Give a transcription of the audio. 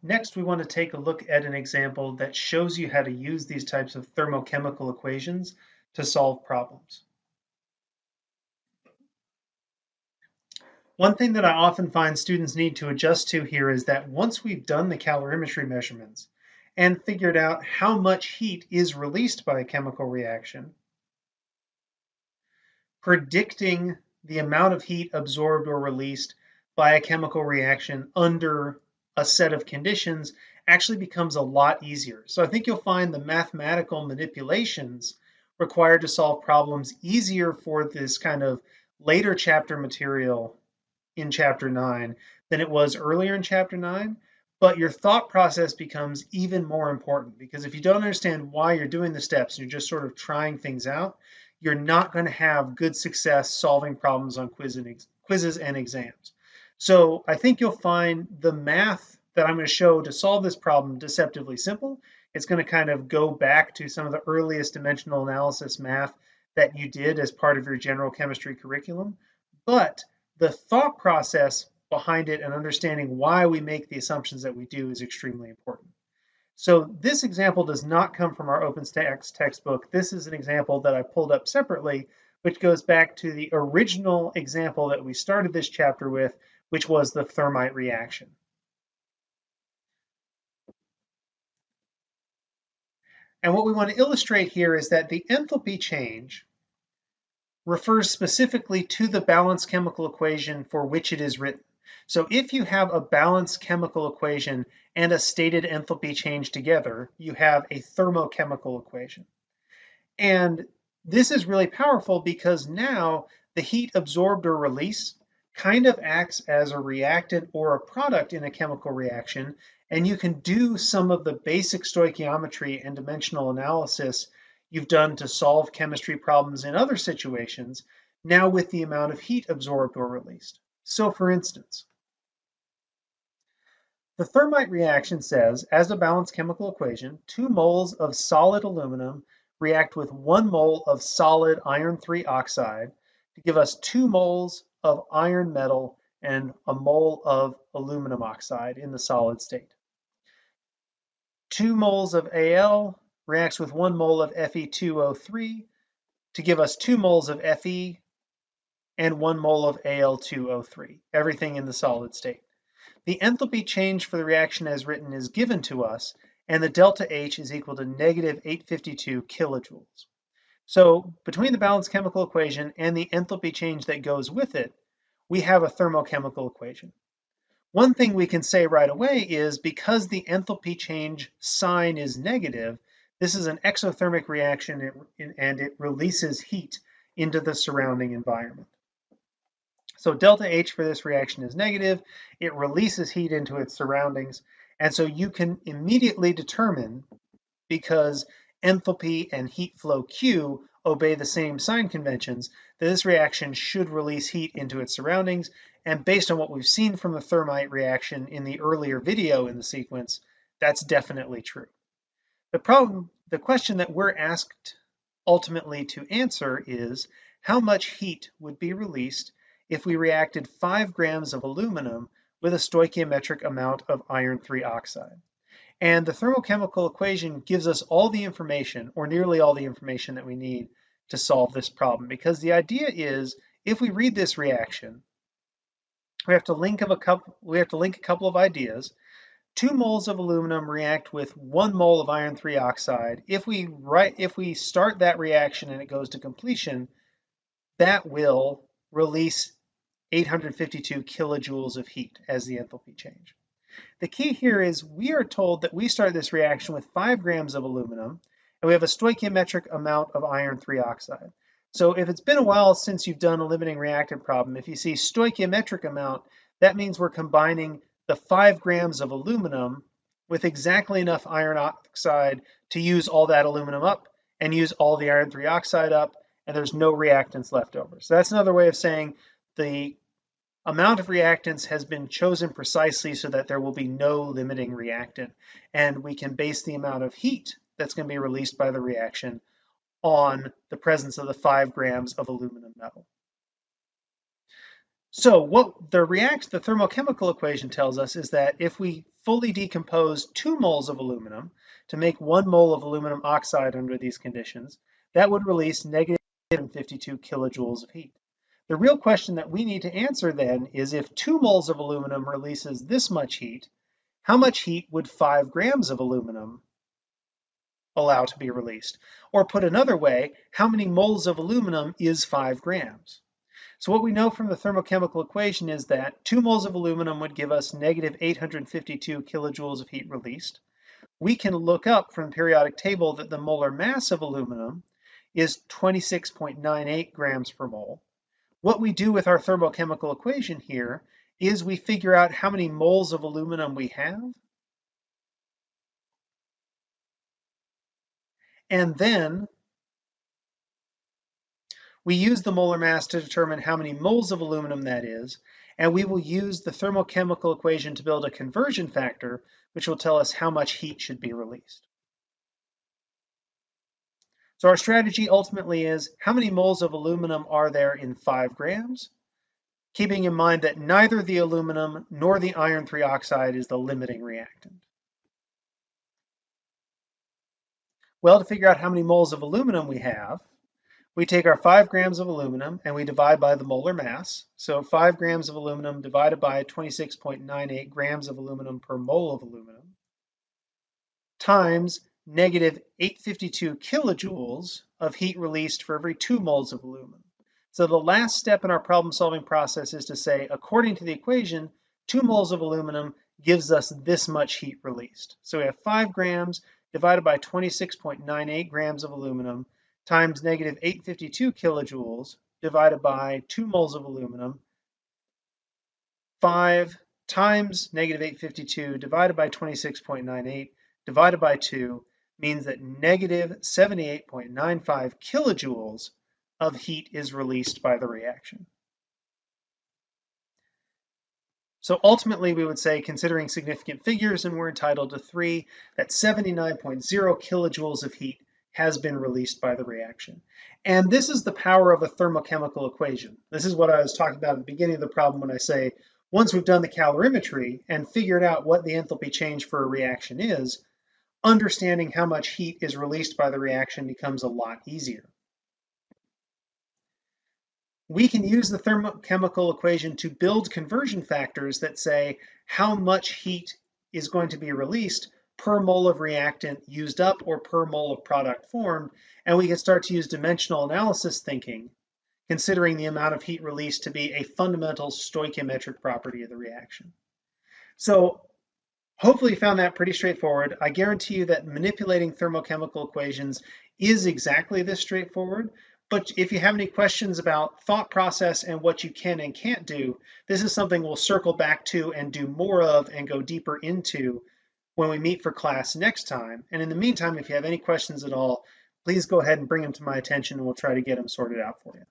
Next, we want to take a look at an example that shows you how to use these types of thermochemical equations to solve problems. One thing that I often find students need to adjust to here is that once we've done the calorimetry measurements and figured out how much heat is released by a chemical reaction, predicting the amount of heat absorbed or released by a chemical reaction under a set of conditions actually becomes a lot easier. So I think you'll find the mathematical manipulations required to solve problems easier for this kind of later chapter material in chapter 9 than it was earlier in chapter 9. But your thought process becomes even more important, because if you don't understand why you're doing the steps and you're just sort of trying things out, you're not going to have good success solving problems on quizzes and exams. So I think you'll find the math that I'm going to show to solve this problem deceptively simple. It's going to kind of go back to some of the earliest dimensional analysis math that you did as part of your general chemistry curriculum. But the thought process behind it and understanding why we make the assumptions that we do is extremely important. So this example does not come from our OpenStax textbook. This is an example that I pulled up separately, which goes back to the original example that we started this chapter with, which was the thermite reaction. And what we want to illustrate here is that the enthalpy change refers specifically to the balanced chemical equation for which it is written. So if you have a balanced chemical equation and a stated enthalpy change together, you have a thermochemical equation. And this is really powerful because now the heat absorbed or released kind of acts as a reactant or a product in a chemical reaction, and you can do some of the basic stoichiometry and dimensional analysis you've done to solve chemistry problems in other situations, now with the amount of heat absorbed or released. So for instance, the thermite reaction says, as a balanced chemical equation, 2 moles of solid aluminum react with 1 mole of solid iron 3 oxide to give us 2 moles of iron metal and a mole of aluminum oxide in the solid state. 2 moles of Al reacts with 1 mole of Fe2O3 to give us 2 moles of Fe and 1 mole of Al2O3, everything in the solid state. The enthalpy change for the reaction as written is given to us, and the delta H is equal to negative 852 kilojoules. So between the balanced chemical equation and the enthalpy change that goes with it, we have a thermochemical equation. One thing we can say right away is because the enthalpy change sign is negative, this is an exothermic reaction and it releases heat into the surrounding environment. So delta H for this reaction is negative. It releases heat into its surroundings. And so you can immediately determine, because enthalpy and heat flow Q obey the same sign conventions, that this reaction should release heat into its surroundings. And based on what we've seen from the thermite reaction in the earlier video in the sequence, that's definitely true. The question that we're asked ultimately to answer is, how much heat would be released if we reacted 5 grams of aluminum with a stoichiometric amount of iron 3 oxide? And the thermochemical equation gives us all the information, or nearly all the information, that we need to solve this problem. Because the idea is, if we read this reaction, we have to link a couple of ideas. 2 moles of aluminum react with 1 mole of iron 3 oxide. If we start that reaction and it goes to completion, that will release 852 kilojoules of heat as the enthalpy change. The key here is we are told that we start this reaction with 5 grams of aluminum, and we have a stoichiometric amount of iron 3 oxide. So if it's been a while since you've done a limiting reactant problem, if you see stoichiometric amount, that means we're combining the 5 grams of aluminum with exactly enough iron oxide to use all that aluminum up and use all the iron 3 oxide up, and there's no reactants left over. So that's another way of saying the amount of reactants has been chosen precisely so that there will be no limiting reactant, and we can base the amount of heat that's going to be released by the reaction on the presence of the 5 grams of aluminum metal. So what the thermochemical equation tells us is that if we fully decompose 2 moles of aluminum to make 1 mole of aluminum oxide under these conditions, that would release negative 52 kilojoules of heat. The real question that we need to answer then is if 2 moles of aluminum releases this much heat, how much heat would 5 grams of aluminum allow to be released? Or put another way, how many moles of aluminum is 5 grams? So what we know from the thermochemical equation is that 2 moles of aluminum would give us negative 852 kilojoules of heat released. We can look up from the periodic table that the molar mass of aluminum is 26.98 grams per mole. What we do with our thermochemical equation here is we figure out how many moles of aluminum we have, and then we use the molar mass to determine how many moles of aluminum that is, and we will use the thermochemical equation to build a conversion factor, which will tell us how much heat should be released. So our strategy ultimately is how many moles of aluminum are there in 5 grams, keeping in mind that neither the aluminum nor the iron 3 oxide is the limiting reactant. Well, to figure out how many moles of aluminum we have, we take our 5 grams of aluminum and we divide by the molar mass. So 5 grams of aluminum divided by 26.98 grams of aluminum per mole of aluminum times negative 852 kilojoules of heat released for every 2 moles of aluminum. So the last step in our problem solving process is to say, according to the equation, 2 moles of aluminum gives us this much heat released. So we have 5 grams divided by 26.98 grams of aluminum times negative 852 kilojoules divided by 2 moles of aluminum, 5 times negative 852 divided by 26.98 divided by 2 means that negative 78.95 kilojoules of heat is released by the reaction. So ultimately, we would say, considering significant figures, and we're entitled to 3, that 79.0 kilojoules of heat has been released by the reaction. And this is the power of a thermochemical equation. This is what I was talking about at the beginning of the problem when I say, once we've done the calorimetry and figured out what the enthalpy change for a reaction is, understanding how much heat is released by the reaction becomes a lot easier. We can use the thermochemical equation to build conversion factors that say how much heat is going to be released per mole of reactant used up or per mole of product formed, and we can start to use dimensional analysis thinking, considering the amount of heat released to be a fundamental stoichiometric property of the reaction. So hopefully you found that pretty straightforward. I guarantee you that manipulating thermochemical equations is exactly this straightforward. But if you have any questions about thought process and what you can and can't do, this is something we'll circle back to and do more of and go deeper into when we meet for class next time. And in the meantime, if you have any questions at all, please go ahead and bring them to my attention and we'll try to get them sorted out for you.